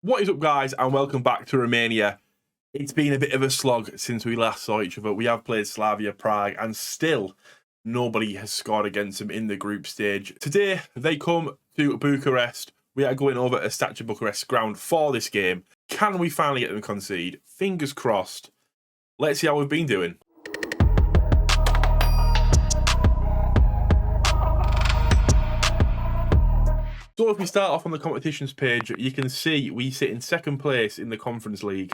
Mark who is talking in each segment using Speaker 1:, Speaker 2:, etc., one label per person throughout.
Speaker 1: What is up, guys, and welcome back to Romania. It's been a bit of a slog since we last saw each other. We have played Slavia Prague, and still nobody has scored against them in the group stage. Today, they come to Bucharest. We are going over a Statue Bucharest ground for this game. Can we finally get them concede? Fingers crossed. Let's see how we've been doing. So if we start off on the competitions page, you can see we sit in second place in the Conference League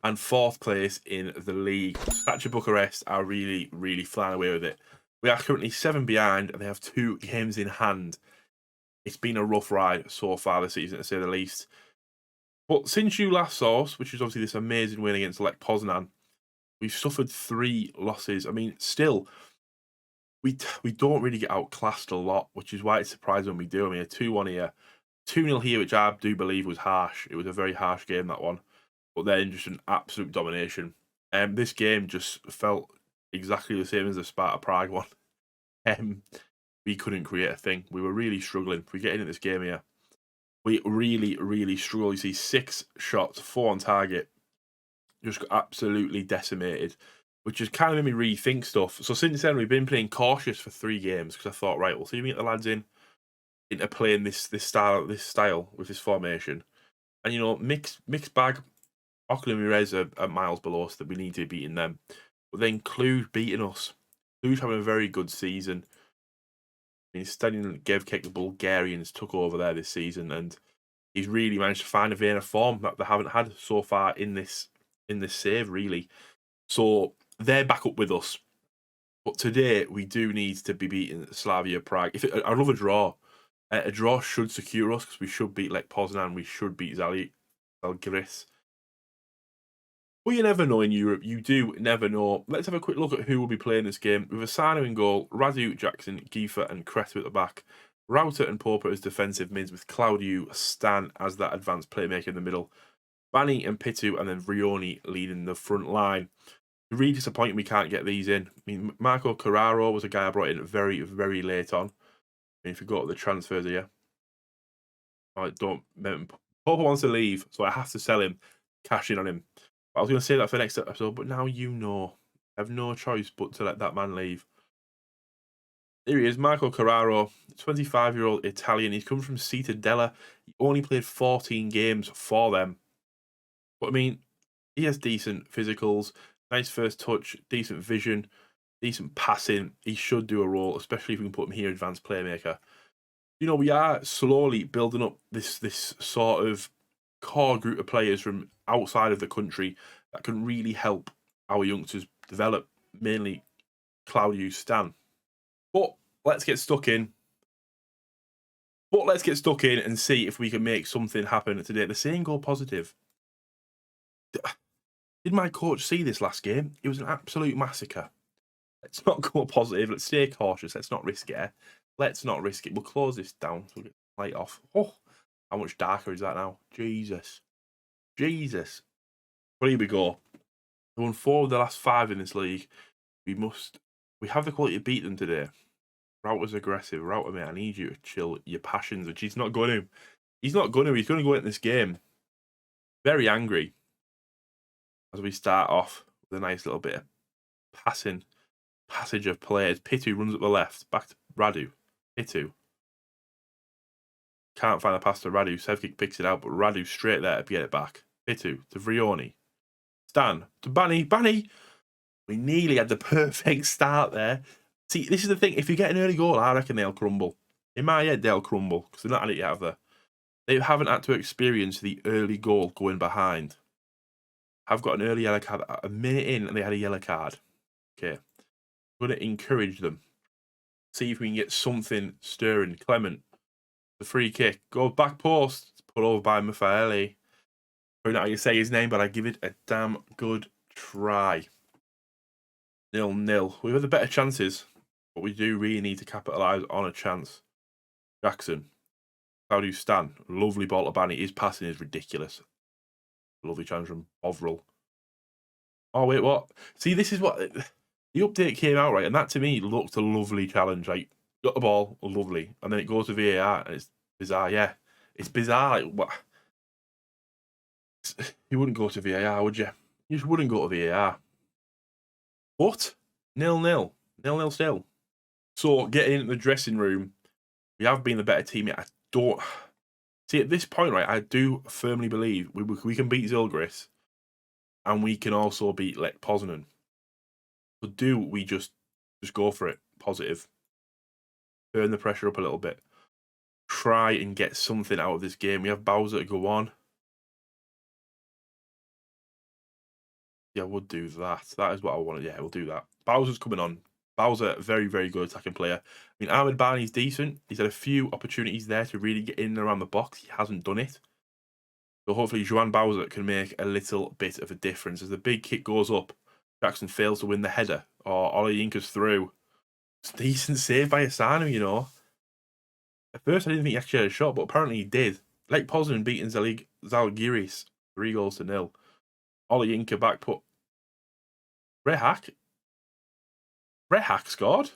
Speaker 1: and fourth place in the league. Statue Bucharest are really flying away with it. We are currently 7 behind and they have 2 games in hand. It's been a rough ride so far this season, to say the least. But since you last saw us, which is obviously this amazing win against Lech Poznan, we've suffered 3 losses. I mean, still, we don't really get outclassed a lot, which is why it's surprising when we do. I mean, a 2-1 here, 2-0 here, which I do believe was harsh. It was a very harsh game, that one. But then just an absolute domination. This game just felt exactly the same as the Sparta Prague one. We couldn't create a thing. We were really struggling. If we get into this game here, we really struggle. You see 6 shots, 4 on target. Just got absolutely decimated, which has kind of made me rethink stuff. So since then, we've been playing cautious for 3 games because I thought, right, we'll see if we get the lads into playing this style with this formation. And, you know, mixed bag. Ockley and Mirez are miles below us, that we need to be beating them. But then Cluj beating us. Cluj having a very good season. I mean, Stadion Gevkek, the Bulgarians, took over there this season, and he's really managed to find a vein of form that they haven't had so far in this save, really. So they're back up with us. But today, we do need to be beating Slavia Prague. I'd love a draw. A draw should secure us, because we should beat Lech Poznan, we should beat Zalgiris. Well, you never know in Europe. You do never know. Let's have a quick look at who will be playing this game. With Asano in goal, Radu, Jackson, Giefer and Kretu at the back. Router and Pauper as defensive mids, with Claudiu, Stan as that advanced playmaker in the middle. Bani and Pitu, and then Vrioni leading the front line. Really disappointing we can't get these in. I mean, Marco Carraro was a guy I brought in very late on. I mean, if you go to the transfers here, I don't. Pauper wants to leave, so I have to sell him, cash in on him. I was going to say that for the next episode, but now you know. I have no choice but to let that man leave. Here he is, Marco Carraro, 25-year-old Italian. He's come from Cittadella. He only played 14 games for them. But, I mean, he has decent physicals, nice first touch, decent vision, decent passing. He should do a role, especially if we can put him here, advanced playmaker. You know, we are slowly building up this sort of core group of players from outside of the country that can really help our youngsters develop, mainly Claudiu, Stan. But let's get stuck in. And see if we can make something happen today. The same goal positive. Did my coach see this last game? It was an absolute massacre. Let's not go positive. Let's stay cautious. Let's not risk it. Let's not risk it. We'll close this down. So we'll get the light off. Oh, how much darker is that now? Jesus. But here we go. We won 4 of the last 5 in this league. We have the quality to beat them today. Router's aggressive. Router, mate, I need you to chill your passions. And he's not going to. He's going to go into this game very angry. As we start off with a nice little bit of passage of players. Pitu runs up the left. Back to Radu. Pitu. Can't find the pass to Radu. Sevkic picks it out, but Radu straight there to get it back. Pitu to Vrioni. Stan to Bani. We nearly had the perfect start there. See, this is the thing. If you get an early goal, I reckon they'll crumble. In my head, they'll crumble because they're not had it yet, have they? They haven't had to experience the early goal going behind. I've got an early yellow card. A minute in, and they had a yellow card. Okay. I'm going to encourage them. See if we can get something stirring. Clement. The free kick. Go back post. It's put over by Mifaeli. I don't know how you say his name, but I give it a damn good try. 0-0. We've had the better chances, but we do really need to capitalise on a chance. Jackson. Claudiu, Stan. Lovely ball to Bani. His passing is ridiculous. Lovely challenge from Bovril. Oh, wait, what? See, this is what... The update came out, right? And that, to me, looked a lovely challenge. Like, got the ball, lovely. And then it goes to VAR, and it's bizarre. Yeah, it's bizarre. Like, what? you wouldn't go to VAR, would you? You just wouldn't go to VAR. But 0-0. 0-0 still. So getting into the dressing room, we have been the better team. I don't see at this point, right? I do firmly believe we can beat Zilgris, and we can also beat Lech Poznan. So do we just go for it? Positive. Turn the pressure up a little bit. Try and get something out of this game. We have Bowser to go on. Yeah, we'll do that. That is what I wanted. Yeah, we'll do that. Bowser's coming on. Bowser, very, very good attacking player. I mean, Ahmed Barney's decent. He's had a few opportunities there to really get in and around the box. He hasn't done it. So hopefully Joan Bowser can make a little bit of a difference. As the big kick goes up, Jackson fails to win the header. Or Ollie Yinka's through. It's a decent save by Asanu, you know. At first, I didn't think he actually had a shot, but apparently he did. Lech Poznan beating Zalgiris 3-0. Ollie Yinka back put. Rehak scored.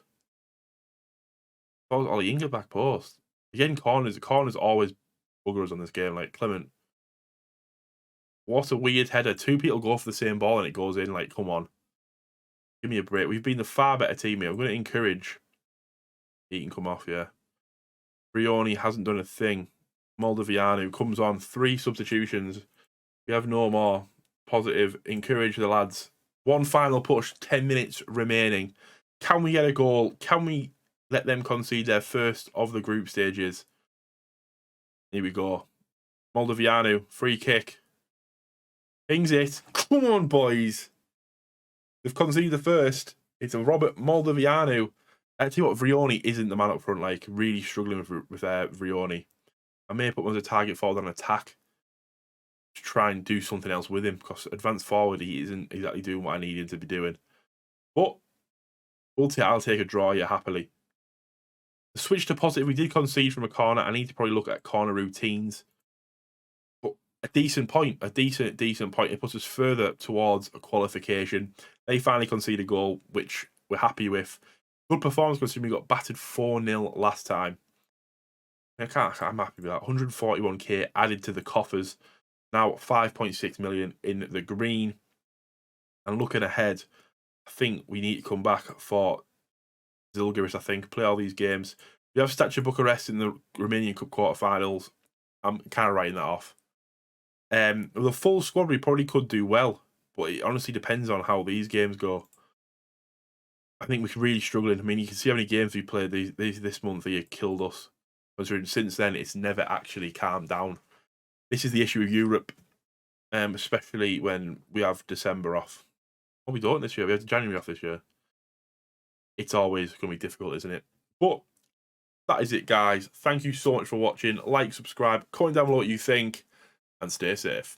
Speaker 1: That was Ollie Yinka back post. Again, corners always buggers on this game. Like, Clement. What a weird header. Two people go for the same ball and it goes in. Like, come on. Give me a break. We've been the far better team here. I'm going to encourage. He can come off, yeah. Brioni hasn't done a thing. Moldovianu comes on. 3 substitutions. We have no more. Positive. Encourage the lads. One final push. 10 minutes remaining. Can we get a goal? Can we let them concede their first of the group stages? Here we go. Moldovianu. Free kick. Pings it. Come on, boys. They've conceded the first. It's a Robert Moldovianu. I tell you what, Vrioni isn't the man up front. Like, really struggling with Vrioni. I may put him as a target forward on attack to try and do something else with him, because advanced forward, he isn't exactly doing what I need him to be doing. But I'll take a draw here happily. The switch to positive, we did concede from a corner. I need to probably look at corner routines. But a decent point, a decent point. It puts us further towards a qualification. They finally conceded a goal, which we're happy with. Good performance considering we got battered 4-0 last time. I'm happy with that. 141k added to the coffers. Now 5.6 million in the green. And looking ahead, I think we need to come back for Zilgiris, I think. Play all these games. We have Stature Bucharest in the Romanian Cup quarterfinals. I'm kind of writing that off. With a full squad, we probably could do well. But it honestly depends on how these games go. I think we're really struggling. I mean, you can see how many games we played this month here killed us. Considering since then, it's never actually calmed down. This is the issue with Europe, especially when we have December off. Oh, we don't this year. We have January off this year. It's always going to be difficult, isn't it? But that is it, guys. Thank you so much for watching. Like, subscribe, comment down below what you think, and stay safe.